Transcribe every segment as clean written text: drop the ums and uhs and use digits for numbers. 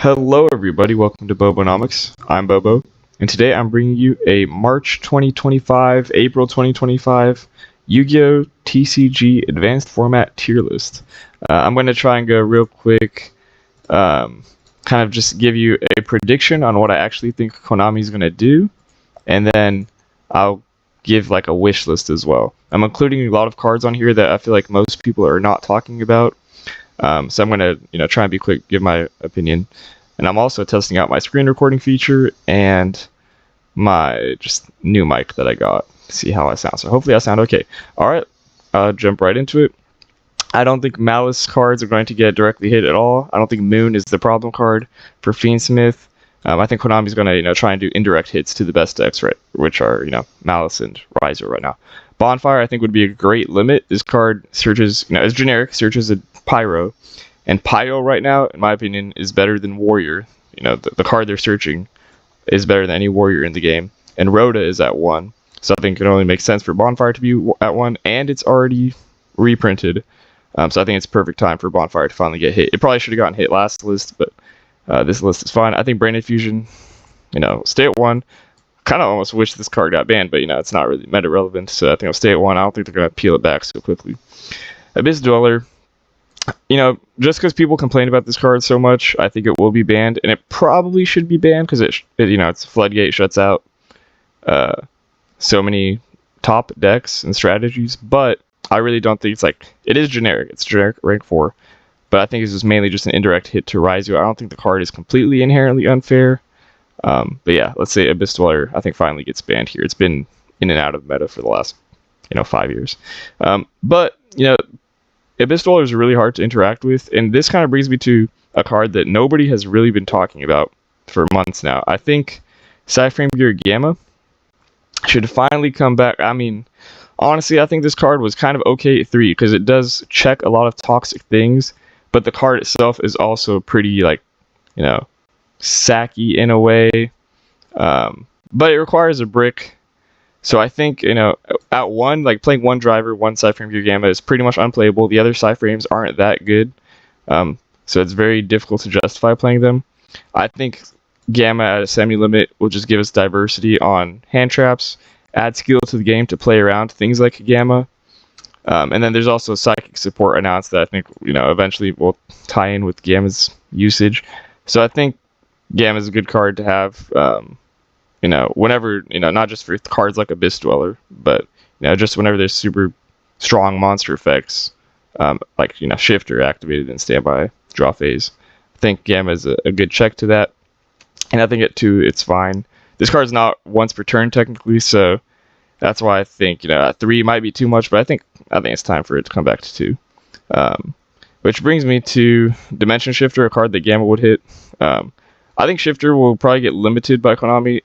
Hello, everybody. Welcome to Bobonomics. I'm Bobo, and today I'm bringing you a March 2025, April 2025 Yu-Gi-Oh! TCG Advanced Format tier list. I'm going to try and go real quick, kind of just give you a prediction on what I actually think Konami's going to do, and then I'll give like a wish list as well. I'm including a lot of cards on here that I feel like most people are not talking about. So I'm going to, try and be quick, give my opinion. And I'm also testing out my screen recording feature and my just new mic that I got to see how I sound. So hopefully I sound okay. All right, I'll jump right into it. I don't think Malice cards are going to get directly hit at all. I don't think Moon is the problem card for Fiendsmith. I think Konami's going to, try and do indirect hits to the best decks, right, which are, Malice and Riser right now. Bonfire, I think, would be a great limit. This card searches, it's generic, searches a Pyro. And Pyro right now, in my opinion, is better than Warrior. The card they're searching is better than any Warrior in the game. And Rhoda is at 1. So I think it only makes sense for Bonfire to be at 1. And it's already reprinted. So I think it's perfect time for Bonfire to finally get hit. It probably should have gotten hit last list, but this list is fine. I think Brain Infusion, stay at 1. Kind of almost wish this card got banned, but it's not really meta relevant, so I think I'll stay at 1. I don't think they're going to peel it back so quickly. Abyss Dweller, just because people complain about this card so much, I think it will be banned, and it probably should be banned because it's a floodgate, shuts out so many top decks and strategies. But I really don't think it is generic. It's generic rank 4, but I think it's mainly just an indirect hit to Raizu. I don't think the card is completely inherently unfair. But yeah, let's say Abyss Dweller, I think, finally gets banned here. It's been in and out of meta for the last, 5 years. But, Abyss Dweller is really hard to interact with, and this kind of brings me to a card that nobody has really been talking about for months now. I think Cyframe Gear Gamma should finally come back. I mean, honestly, I think this card was kind of okay at 3, because it does check a lot of toxic things, but the card itself is also pretty, sacky in a way, but it requires a brick. So I think, at 1, playing one driver, one Cyframe Gear Gamma is pretty much unplayable. The other Cyframes aren't that good, so it's very difficult to justify playing them. I think Gamma at a semi-limit will just give us diversity on hand traps, add skill to the game to play around things like Gamma. And then there's also Psychic Support announced that I think, eventually will tie in with Gamma's usage. So I think Gamma is a good card to have, whenever, not just for cards like Abyss Dweller, but, just whenever there's super strong monster effects, Shifter activated in standby, draw phase. I think Gamma is a good check to that. And I think at 2, it's fine. This card's not once per turn technically, so that's why I think, at 3 might be too much, but I think it's time for it to come back to 2. Which brings me to Dimension Shifter, a card that Gamma would hit. I think Shifter will probably get limited by Konami.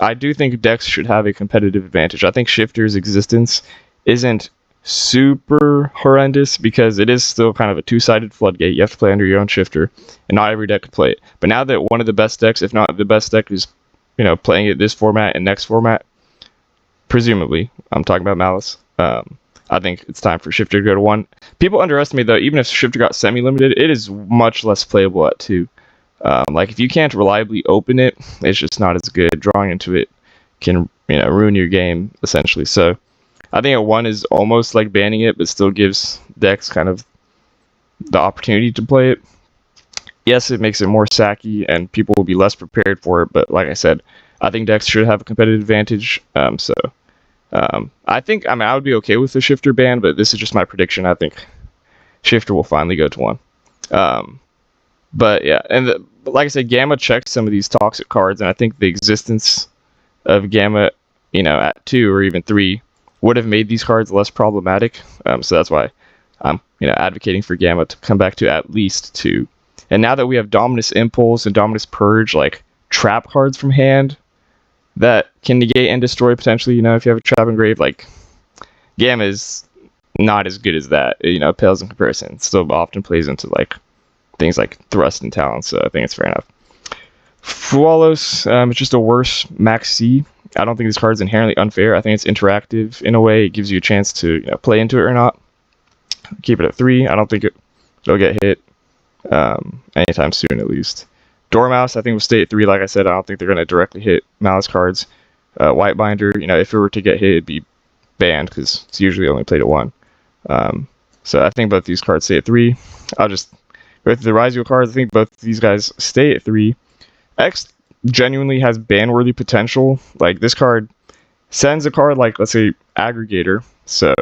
I do think decks should have a competitive advantage. I think Shifter's existence isn't super horrendous because it is still kind of a two-sided floodgate. You have to play under your own Shifter, and not every deck could play it. But now that one of the best decks, if not the best deck, is playing it this format and next format, presumably, I'm talking about Malice, I think it's time for Shifter to go to 1. People underestimate, though, even if Shifter got semi-limited, it is much less playable at 2. If you can't reliably open it, it's just not as good. Drawing into it can, ruin your game, essentially. So I think at 1 is almost like banning it, but still gives decks kind of the opportunity to play it. Yes, it makes it more sacky, and people will be less prepared for it, but like I said, I think decks should have a competitive advantage. I think, I would be okay with the Shifter ban, but this is just my prediction. I think Shifter will finally go to 1. But yeah, but like I said, Gamma checks some of these toxic cards, and I think the existence of Gamma, at 2 or even 3 would have made these cards less problematic. So that's why I'm, advocating for Gamma to come back to at least 2. And now that we have Dominus Impulse and Dominus Purge, trap cards from hand that can negate and destroy potentially, if you have a trap engrave, Gamma is not as good as that. It pales in comparison. It still often plays into things like Thrust and Talon, so I think it's fair enough. Fualos, it's just a worse Max C. I don't think this card is inherently unfair. I think it's interactive in a way. It gives you a chance to play into it or not. Keep it at 3. I don't think it'll get hit. anytime soon at least. Dormouse, I think, will stay at 3. Like I said, I don't think they're going to directly hit Malice cards. White Binder, if it were to get hit, it'd be banned because it's usually only played at 1. So I think both these cards stay at 3. I'll just go through the Rizio cards. I think both of these guys stay at 3. X genuinely has ban-worthy potential. Like, this card sends a card like, let's say, Aggregator. So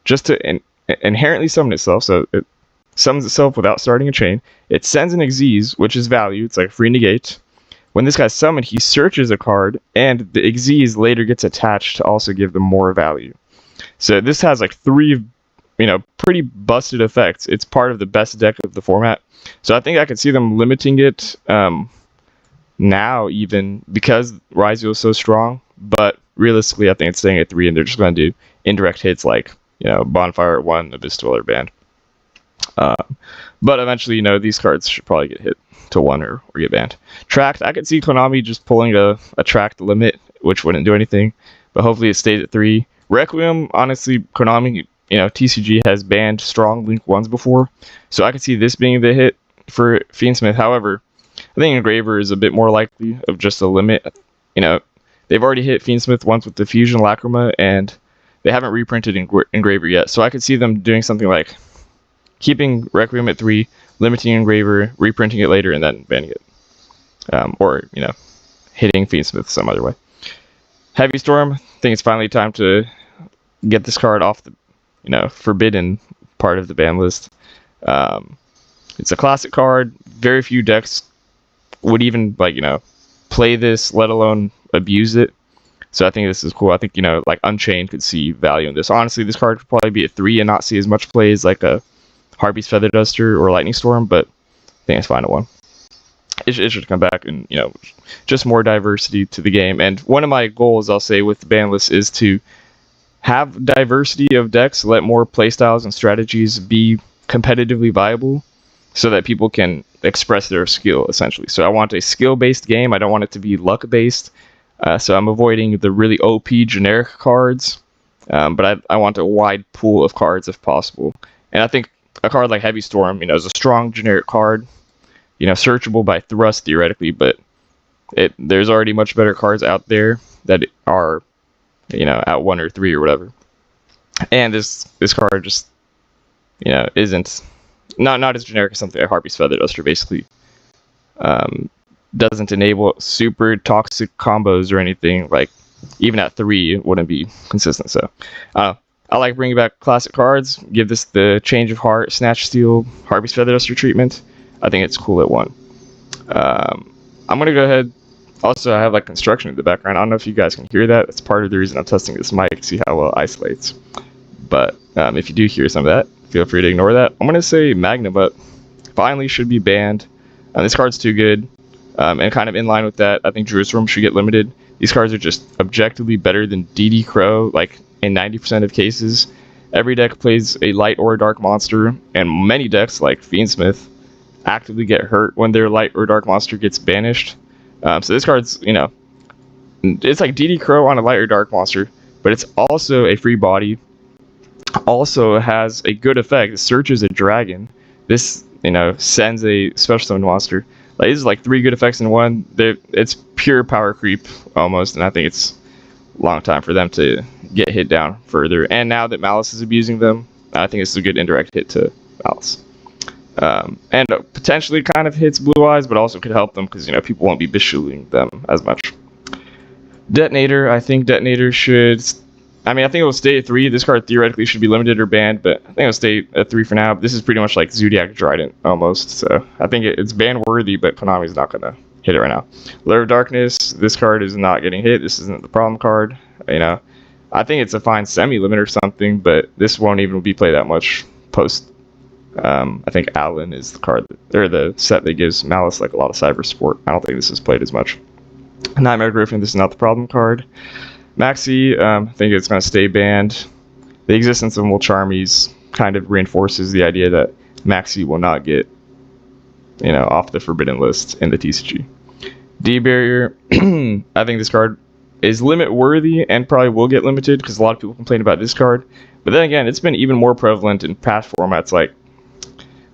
just to inherently summon itself, so it summons itself without starting a chain. It sends an Xyz, which is value. It's like free negate. When this guy's summoned, he searches a card, and the Xyz later gets attached to also give them more value. So this has like 3, pretty busted effects. It's part of the best deck of the format. So I think I could see them limiting it now, even because Rizio is so strong. But realistically, I think it's staying at 3, and they're just going to do indirect hits like Bonfire at 1, Abyss Dweller banned. But eventually, these cards should probably get hit to 1 or get banned. Tracked, I could see Konami just pulling a tracked limit, which wouldn't do anything, but hopefully it stays at 3. Requiem, honestly, Konami, TCG has banned strong Link 1s before, so I could see this being the hit for Fiendsmith. However, I think Engraver is a bit more likely of just a limit. They've already hit Fiendsmith once with the Fusion Lacrima, and they haven't reprinted Engraver yet, so I could see them doing something like keeping Requiem at 3, limiting Engraver, reprinting it later, and then banning it. Or, hitting Fiendsmith some other way. Heavy Storm, I think it's finally time to get this card off the, forbidden part of the ban list. It's a classic card. Very few decks would even, play this, let alone abuse it. So I think this is cool. I think, Unchained could see value in this. Honestly, this card could probably be at 3 and not see as much play as, like, a Harpy's Feather Duster or Lightning Storm, but I think it's fine at 1. It should come back and, just more diversity to the game. And one of my goals, I'll say, with the ban list is to have diversity of decks, let more playstyles and strategies be competitively viable so that people can express their skill, essentially. So I want a skill-based game. I don't want it to be luck-based. So I'm avoiding the really OP generic cards, but I want a wide pool of cards if possible. And I think a card like Heavy Storm, is a strong generic card, searchable by Thrust theoretically, but there's already much better cards out there that are, at 1 or 3 or whatever. And this card just, isn't not as generic as something like Harpy's Feather Duster. Basically, doesn't enable super toxic combos or anything. Like even at 3, it wouldn't be consistent. So I like bringing back classic cards. Give this the Change of Heart, Snatch Steal, Harpy's Feather Duster treatment. I think it's cool at 1. I'm gonna go ahead. Also, I have like construction in the background. I don't know if you guys can hear that. That's part of the reason I'm testing this mic to see how well it isolates. But if you do hear some of that, feel free to ignore that. I'm gonna say Magnum Up finally should be banned. This card's too good. And kind of in line with that, I think Jerusalem should get limited. These cards are just objectively better than DD Crow, like in 90% of cases. Every deck plays a light or a dark monster, and many decks, like Fiendsmith, actively get hurt when their light or dark monster gets banished. So this card's, it's like DD Crow on a light or dark monster, but it's also a free body. Also has a good effect. It searches a dragon. This, sends a special summon monster. Like, this is like 3 good effects in 1. It's pure power creep almost, and I think it's a long time for them to get hit down further. And now that Malice is abusing them, I think it's a good indirect hit to Malice. And potentially kind of hits Blue Eyes, but also could help them because people won't be bishooting them as much. Detonator, I think Detonator should. I think it will stay at 3. This card theoretically should be limited or banned, but I think it'll stay at 3 for now. But this is pretty much like Zodiac Trident almost, so I think it's ban worthy, but Konami's not gonna hit it right now. Lair of Darkness, this card is not getting hit. This isn't the problem card. I think it's a fine semi-limit or something, but this won't even be played that much post. I think Allen is the card or the set that gives Malice like a lot of cyber support. I don't think this is played as much. Nightmare Griffin, this is not the problem card. Maxi, I think it's going to stay banned. The existence of Mulcharmies kind of reinforces the idea that Maxi will not get, off the forbidden list in the TCG. D-Barrier, I think this card is limit worthy and probably will get limited because a lot of people complain about this card. But then again, it's been even more prevalent in past formats like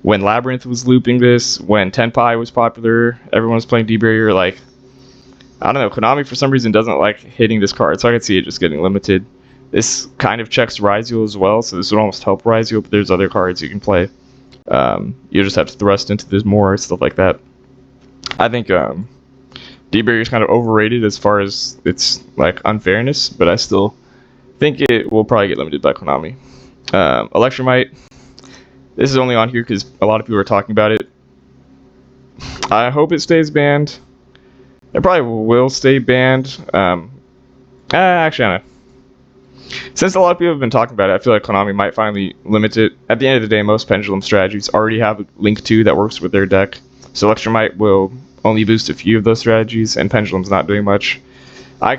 when Labyrinth was looping this, when Tenpai was popular, everyone was playing D-Barrier. Like, I don't know, Konami for some reason doesn't like hitting this card, so I could see it just getting limited. This kind of checks Ryzeal as well, so this would almost help Ryzeal, but there's other cards you can play. You just have to thrust into this more, stuff like that. I think D-Barrier is kind of overrated as far as its like unfairness, but I still think it will probably get limited by Konami. Electromite, this is only on here because a lot of people are talking about it. I hope it stays banned. It probably will stay banned. Actually, I don't know. Since a lot of people have been talking about it, I feel like Konami might finally limit it. At the end of the day, most Pendulum strategies already have a Link 2 that works with their deck. So Electromite will only boost a few of those strategies, and Pendulum's not doing much. I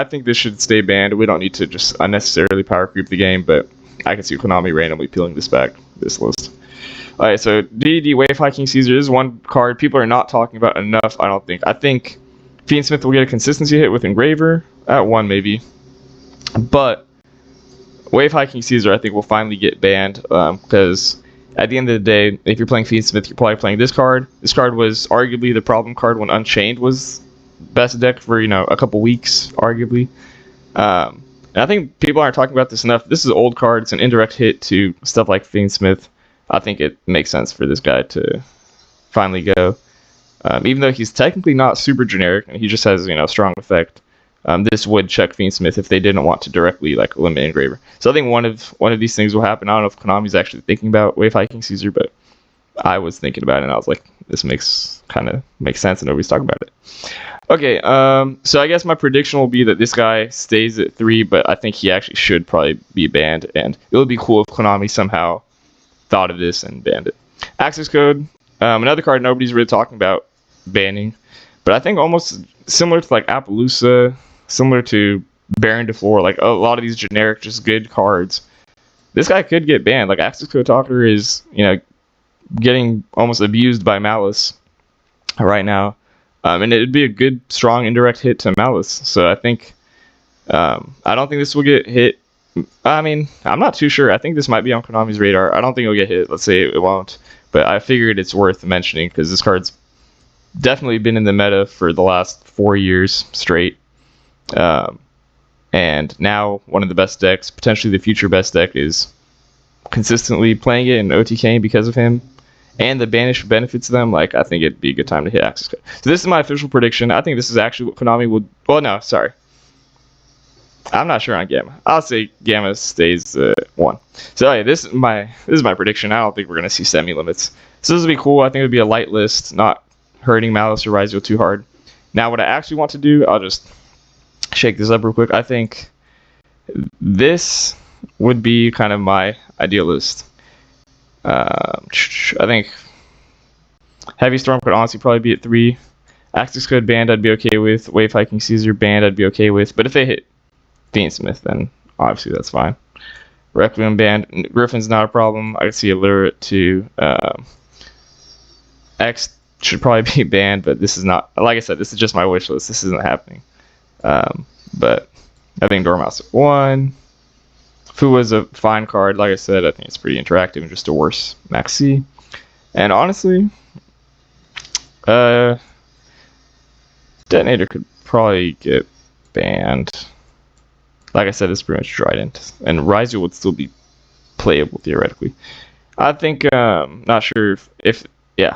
think this should stay banned. We don't need to just unnecessarily power creep the game, but I can see Konami randomly peeling this back, this list. Alright, so DDD Wave Hiking Caesar is one card people are not talking about enough, I don't think. I think Fiendsmith will get a consistency hit with Engraver, at 1 maybe. But Wave Hiking Caesar, I think, will finally get banned, because at the end of the day, if you're playing Fiendsmith, you're probably playing this card. This card was arguably the problem card when Unchained was best deck for, a couple weeks, arguably. And I think people aren't talking about this enough. This is an old card. It's an indirect hit to stuff like Fiendsmith. I think it makes sense for this guy to finally go. Even though he's technically not super generic, and he just has, strong effect. This would check Fiendsmith if they didn't want to directly eliminate Engraver. So I think one of these things will happen. I don't know if Konami's actually thinking about Wave Hiking Caesar, but I was thinking about it and I was like, this makes sense and nobody's talking about it. Okay, so I guess my prediction will be that this guy stays at 3, but I think he actually should probably be banned, and it would be cool if Konami somehow thought of this and banned it. Access Code, another card nobody's really talking about banning, but I think almost similar to Appaloosa, similar to Baron de Flor, a lot of these generic, just good cards. This guy could get banned. Access Code Talker is, getting almost abused by Malice right now. And it would be a good, strong, indirect hit to Malice. So I think, I don't think this will get hit. I mean, I'm not too sure. I think this might be on Konami's radar. I don't think it'll get hit. Let's say it won't. But I figured it's worth mentioning because this card's definitely been in the meta for the last 4 years straight. And now one of the best decks, potentially the future best deck, is consistently playing it in OTK because of him. And the banish benefits them. I think it'd be a good time to hit Access Code. So this is my official prediction. I think this is actually what Konami would... Well, no, sorry. I'm not sure on Gamma. I'll say Gamma stays 1. So yeah, this is my prediction. I don't think we're going to see semi-limits. So this would be cool. I think it would be a light list, not hurting Malice or Ryzeal too hard. Now, what I actually want to do, I'll just shake this up real quick. I think this would be kind of my ideal list. I think Heavy Storm could honestly probably be at 3. Access Code banned, I'd be okay with. Wave Hiking Caesar banned, I'd be okay with. But if they hit Fiendsmith, then obviously that's fine. Requiem banned. Griffin's not a problem. I could see Illiterate too. X should probably be banned, but this is not. Like I said, this is just my wish list. This isn't happening. But I think Dormouse at 1. Fu was a fine card. Like I said, I think it's pretty interactive and just a worse Max C. And honestly, Detonator could probably get banned. Like I said, this is pretty much Trident. And Ryzeal would still be playable theoretically. I think, not sure if yeah.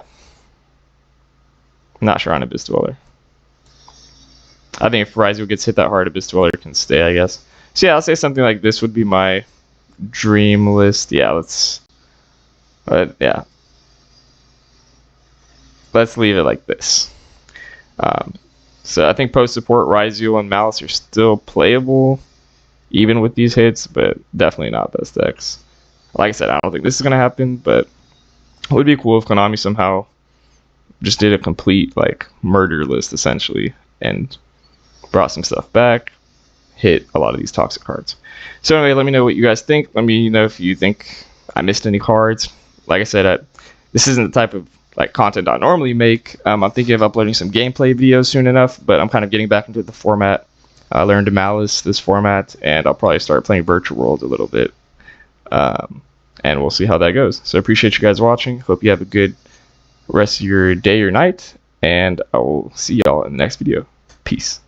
Not sure on Abyss Dweller. I think if Ryzeal gets hit that hard, Abyss Dweller can stay, I guess. So yeah, I'll say something like this would be my dream list. Yeah, let's leave it like this. So I think post support, Ryzeal and Malice are still playable, even with these hits, but definitely not best decks. Like I said, I don't think this is gonna happen, but it would be cool if Konami somehow just did a complete murder list essentially and brought some stuff back. Hit a lot of these toxic cards. So anyway, let me know what you guys think. Let me know if you think I missed any cards. Like I said, this isn't the type of content I normally make. I'm thinking of uploading some gameplay videos soon enough, but I'm kind of getting back into the format. I learned to Malice this format, and I'll probably start playing Virtual World a little bit. and we'll see how that goes. So I appreciate you guys watching. Hope you have a good rest of your day or night, and I will see y'all in the next video. Peace.